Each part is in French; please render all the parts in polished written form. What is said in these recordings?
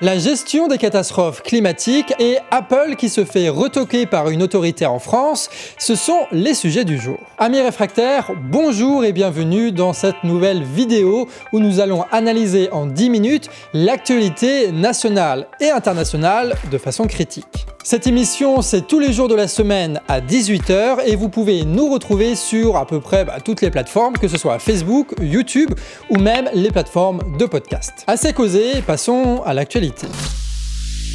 La gestion des catastrophes climatiques et Apple qui se fait retoquer par une autorité en France, ce sont les sujets du jour. Amis réfractaires, bonjour et bienvenue dans cette nouvelle vidéo où nous allons analyser en 10 minutes l'actualité nationale et internationale de façon critique. Cette émission, c'est tous les jours de la semaine à 18 h et vous pouvez nous retrouver sur à peu près toutes les plateformes, que ce soit Facebook, YouTube ou même les plateformes de podcast. Assez causé, passons à l'actualité.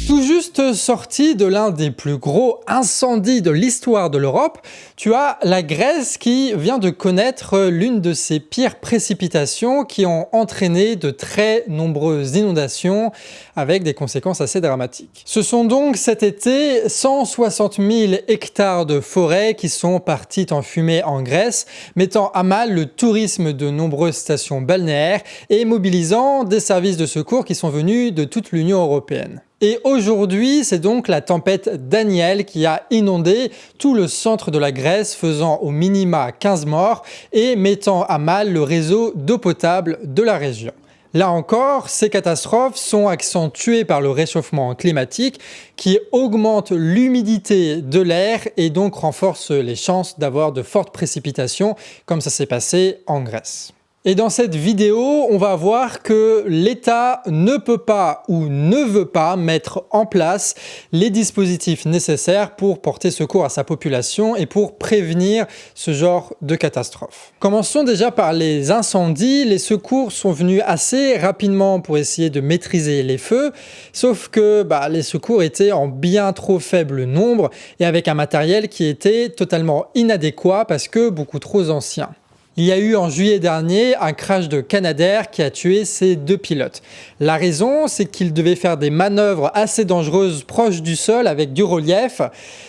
Tout juste sorti de l'un des plus gros incendies de l'histoire de l'Europe, tu as la Grèce qui vient de connaître l'une de ses pires précipitations qui ont entraîné de très nombreuses inondations avec des conséquences assez dramatiques. Ce sont donc cet été 160 000 hectares de forêt qui sont partis en fumée en Grèce, mettant à mal le tourisme de nombreuses stations balnéaires et mobilisant des services de secours qui sont venus de toute l'Union européenne. Et aujourd'hui, c'est donc la tempête Daniel qui a inondé tout le centre de la Grèce, faisant au minima 15 morts et mettant à mal le réseau d'eau potable de la région. Là encore, ces catastrophes sont accentuées par le réchauffement climatique qui augmente l'humidité de l'air et donc renforce les chances d'avoir de fortes précipitations comme ça s'est passé en Grèce. Et dans cette vidéo, on va voir que l'État ne peut pas ou ne veut pas mettre en place les dispositifs nécessaires pour porter secours à sa population et pour prévenir ce genre de catastrophe. Commençons déjà par les incendies. Les secours sont venus assez rapidement pour essayer de maîtriser les feux, sauf que les secours étaient en bien trop faible nombre et avec un matériel qui était totalement inadéquat parce que beaucoup trop ancien. Il y a eu en juillet dernier un crash de Canadair qui a tué ses 2 pilotes. La raison, c'est qu'ils devaient faire des manœuvres assez dangereuses proches du sol avec du relief,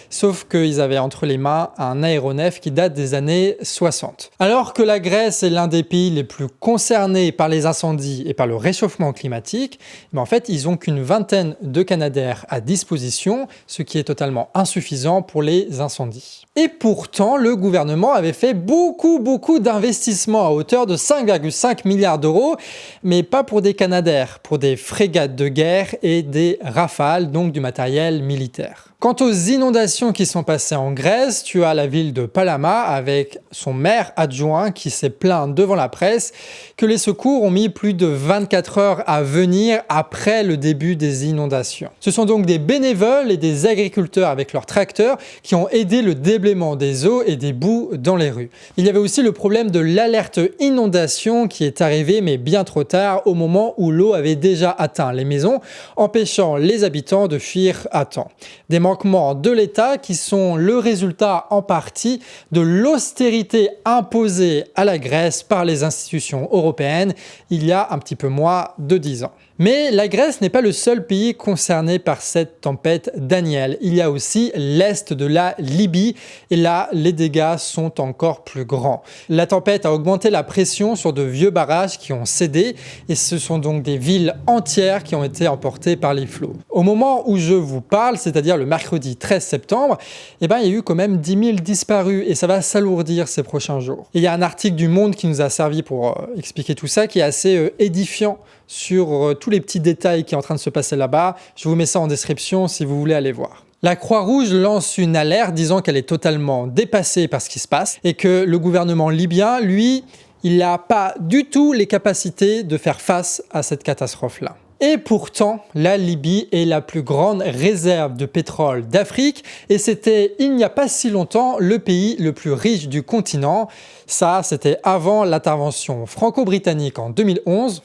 sauf qu'ils avaient entre les mains un aéronef qui date des années 60. Alors que la Grèce est l'un des pays les plus concernés par les incendies et par le réchauffement climatique, en fait, ils n'ont qu'une vingtaine de Canadair à disposition, ce qui est totalement insuffisant pour les incendies. Et pourtant, le gouvernement avait fait beaucoup d'investissements à hauteur de 5,5 milliards d'euros, mais pas pour des Canadair, pour des frégates de guerre et des Rafales, donc du matériel militaire. Quant aux inondations qui sont passées en Grèce, tu as la ville de Palama avec son maire adjoint qui s'est plaint devant la presse que les secours ont mis plus de 24 heures à venir après le début des inondations. Ce sont donc des bénévoles et des agriculteurs avec leurs tracteurs qui ont aidé le déblaiement des eaux et des boues dans les rues. Il y avait aussi le problème de l'alerte inondation qui est arrivée mais bien trop tard au moment où l'eau avait déjà atteint les maisons, empêchant les habitants de fuir à temps. Des manquements de l'État qui sont le résultat en partie de l'austérité imposée à la Grèce par les institutions européennes il y a un petit peu moins de 10 ans. Mais la Grèce n'est pas le seul pays concerné par cette tempête Daniel. Il y a aussi l'est de la Libye et là, les dégâts sont encore plus grands. La tempête a augmenté la pression sur de vieux barrages qui ont cédé et ce sont donc des villes entières qui ont été emportées par les flots. Au moment où je vous parle, c'est-à-dire le mercredi 13 septembre, il y a eu quand même 10 000 disparus et ça va s'alourdir ces prochains jours. Et il y a un article du Monde qui nous a servi pour expliquer tout ça qui est assez édifiant sur tous les petits détails qui sont en train de se passer là-bas. Je vous mets ça en description si vous voulez aller voir. La Croix-Rouge lance une alerte disant qu'elle est totalement dépassée par ce qui se passe et que le gouvernement libyen, lui, il n'a pas du tout les capacités de faire face à cette catastrophe-là. Et pourtant, la Libye est la plus grande réserve de pétrole d'Afrique et c'était, il n'y a pas si longtemps, le pays le plus riche du continent. Ça, c'était avant l'intervention franco-britannique en 2011,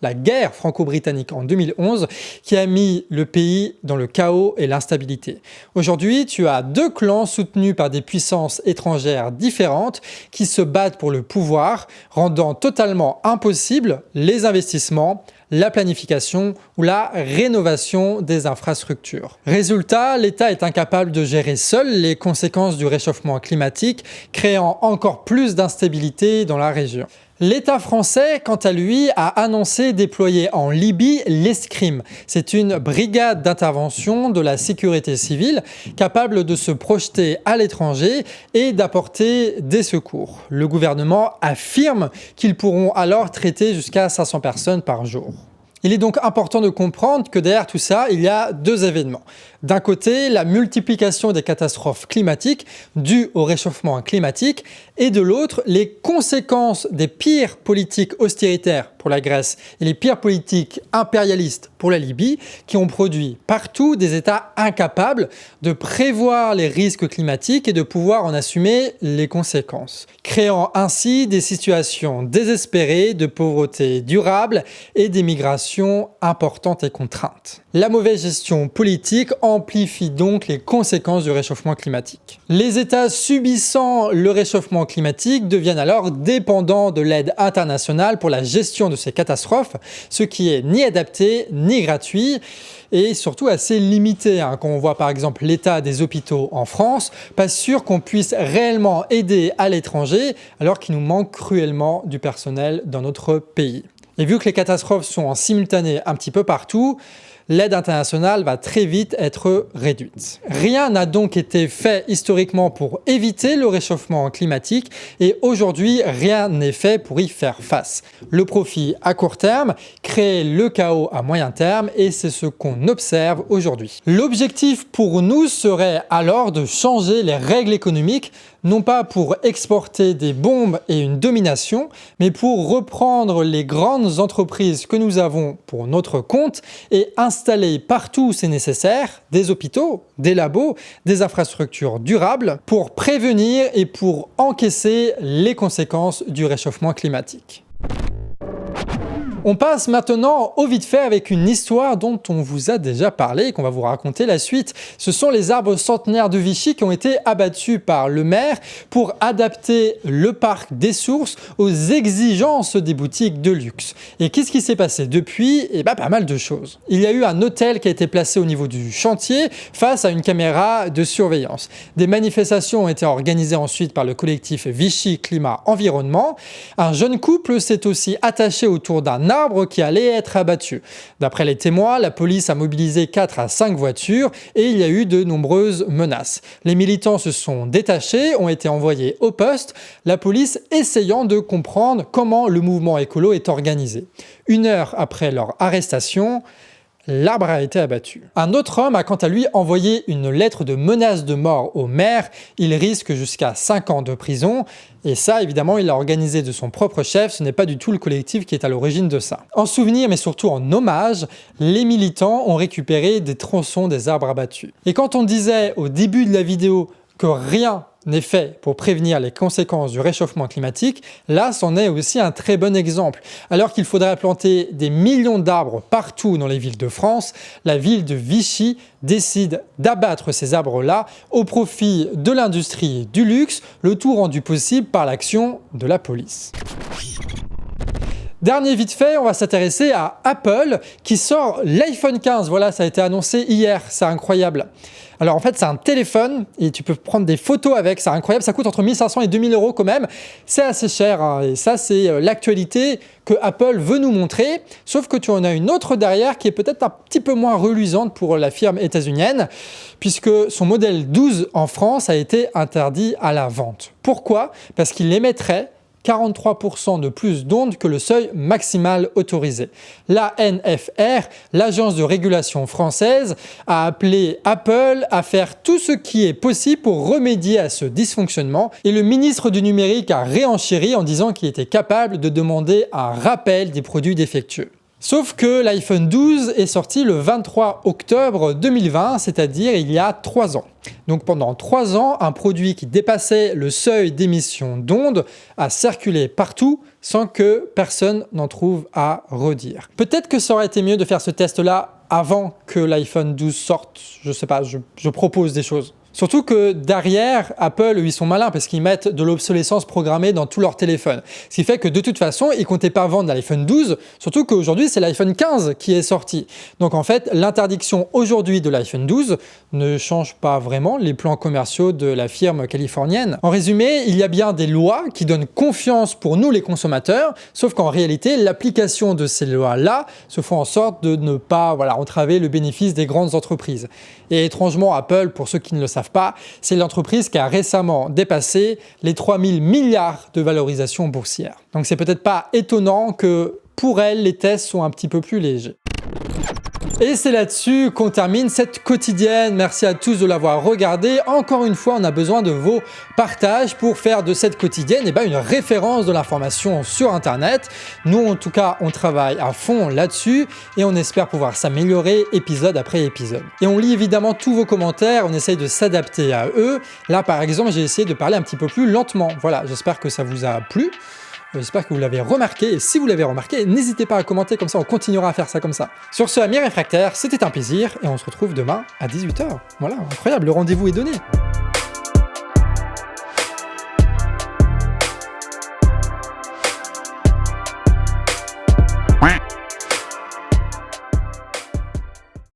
la guerre franco-britannique en 2011, qui a mis le pays dans le chaos et l'instabilité. Aujourd'hui, tu as 2 clans soutenus par des puissances étrangères différentes qui se battent pour le pouvoir, rendant totalement impossible les investissements, la planification ou la rénovation des infrastructures. Résultat, l'État est incapable de gérer seul les conséquences du réchauffement climatique, créant encore plus d'instabilité dans la région. L'État français, quant à lui, a annoncé déployer en Libye l'Escrime. C'est une brigade d'intervention de la sécurité civile capable de se projeter à l'étranger et d'apporter des secours. Le gouvernement affirme qu'ils pourront alors traiter jusqu'à 500 personnes par jour. Il est donc important de comprendre que derrière tout ça, il y a deux événements. D'un côté, la multiplication des catastrophes climatiques dues au réchauffement climatique et de l'autre, les conséquences des pires politiques austéritaires pour la Grèce et les pires politiques impérialistes pour la Libye qui ont produit partout des États incapables de prévoir les risques climatiques et de pouvoir en assumer les conséquences, créant ainsi des situations désespérées de pauvreté durable et d'émigration importante et contrainte. La mauvaise gestion politique amplifie donc les conséquences du réchauffement climatique. Les États subissant le réchauffement climatique deviennent alors dépendants de l'aide internationale pour la gestion de ces catastrophes, ce qui est ni adapté ni gratuit et surtout assez limité. Quand on voit par exemple l'état des hôpitaux en France, pas sûr qu'on puisse réellement aider à l'étranger alors qu'il nous manque cruellement du personnel dans notre pays. Et vu que les catastrophes sont en simultané un petit peu partout, l'aide internationale va très vite être réduite. Rien n'a donc été fait historiquement pour éviter le réchauffement climatique et aujourd'hui, rien n'est fait pour y faire face. Le profit à court terme crée le chaos à moyen terme et c'est ce qu'on observe aujourd'hui. L'objectif pour nous serait alors de changer les règles économiques, non pas pour exporter des bombes et une domination, mais pour reprendre les grandes entreprises que nous avons pour notre compte et installer partout où c'est nécessaire des hôpitaux, des labos, des infrastructures durables pour prévenir et pour encaisser les conséquences du réchauffement climatique. On passe maintenant au vite fait avec une histoire dont on vous a déjà parlé et qu'on va vous raconter la suite. Ce sont les arbres centenaires de Vichy qui ont été abattus par le maire pour adapter le parc des sources aux exigences des boutiques de luxe. Et qu'est-ce qui s'est passé depuis? Pas mal de choses. Il y a eu un hôtel qui a été placé au niveau du chantier face à une caméra de surveillance. Des manifestations ont été organisées ensuite par le collectif Vichy Climat Environnement. Un jeune couple s'est aussi attaché autour d'un arbre qui allait être abattu. D'après les témoins, la police a mobilisé 4 à 5 voitures et il y a eu de nombreuses menaces. Les militants se sont détachés, ont été envoyés au poste, la police essayant de comprendre comment le mouvement écolo est organisé. 1 heure après leur arrestation, l'arbre a été abattu. Un autre homme a quant à lui envoyé une lettre de menace de mort au maire. Il risque jusqu'à 5 ans de prison. Et ça, évidemment, il l'a organisé de son propre chef. Ce n'est pas du tout le collectif qui est à l'origine de ça. En souvenir, mais surtout en hommage, les militants ont récupéré des tronçons des arbres abattus. Et quand on disait au début de la vidéo que rien n'est fait pour prévenir les conséquences du réchauffement climatique, là, c'en est aussi un très bon exemple. Alors qu'il faudrait planter des millions d'arbres partout dans les villes de France, la ville de Vichy décide d'abattre ces arbres-là au profit de l'industrie du luxe, le tout rendu possible par l'action de la police. Dernier vite fait, on va s'intéresser à Apple qui sort l'iPhone 15. Voilà, ça a été annoncé hier, c'est incroyable. Alors en fait, c'est un téléphone et tu peux prendre des photos avec, c'est incroyable, ça coûte entre 1500 et 2000 € quand même. C'est assez cher et ça, c'est l'actualité que Apple veut nous montrer, sauf que tu en as une autre derrière qui est peut-être un petit peu moins reluisante pour la firme états-unienne, puisque son modèle 12 en France a été interdit à la vente. Pourquoi? Parce qu'il émettrait 43% de plus d'ondes que le seuil maximal autorisé. L'ANFR, l'agence de régulation française, a appelé Apple à faire tout ce qui est possible pour remédier à ce dysfonctionnement et le ministre du numérique a réenchéri en disant qu'il était capable de demander un rappel des produits défectueux. Sauf que l'iPhone 12 est sorti le 23 octobre 2020, c'est-à-dire il y a 3 ans. Donc pendant 3 ans, un produit qui dépassait le seuil d'émission d'ondes a circulé partout sans que personne n'en trouve à redire. Peut-être que ça aurait été mieux de faire ce test-là avant que l'iPhone 12 sorte, je sais pas, je propose des choses. Surtout que derrière, Apple, ils sont malins parce qu'ils mettent de l'obsolescence programmée dans tous leurs téléphones. Ce qui fait que de toute façon, ils ne comptaient pas vendre l'iPhone 12, surtout qu'aujourd'hui, c'est l'iPhone 15 qui est sorti. Donc en fait, l'interdiction aujourd'hui de l'iPhone 12 ne change pas vraiment les plans commerciaux de la firme californienne. En résumé, il y a bien des lois qui donnent confiance pour nous les consommateurs, sauf qu'en réalité, l'application de ces lois-là se font en sorte de ne pas entraver le bénéfice des grandes entreprises. Et étrangement, Apple, pour ceux qui ne le savent pas, c'est l'entreprise qui a récemment dépassé les 3000 milliards de valorisation boursière. Donc c'est peut-être pas étonnant que pour elle, les tests sont un petit peu plus légers. Et c'est là-dessus qu'on termine cette quotidienne. Merci à tous de l'avoir regardé. Encore une fois, on a besoin de vos partages pour faire de cette quotidienne une référence de l'information sur Internet. Nous, en tout cas, on travaille à fond là-dessus et on espère pouvoir s'améliorer épisode après épisode. Et on lit évidemment tous vos commentaires, on essaye de s'adapter à eux. Là, par exemple, j'ai essayé de parler un petit peu plus lentement. Voilà, j'espère que ça vous a plu. J'espère que vous l'avez remarqué, et si vous l'avez remarqué, n'hésitez pas à commenter, comme ça on continuera à faire ça comme ça. Sur ce, amis réfractaires, c'était un plaisir, et on se retrouve demain à 18 h. Voilà, incroyable, le rendez-vous est donné.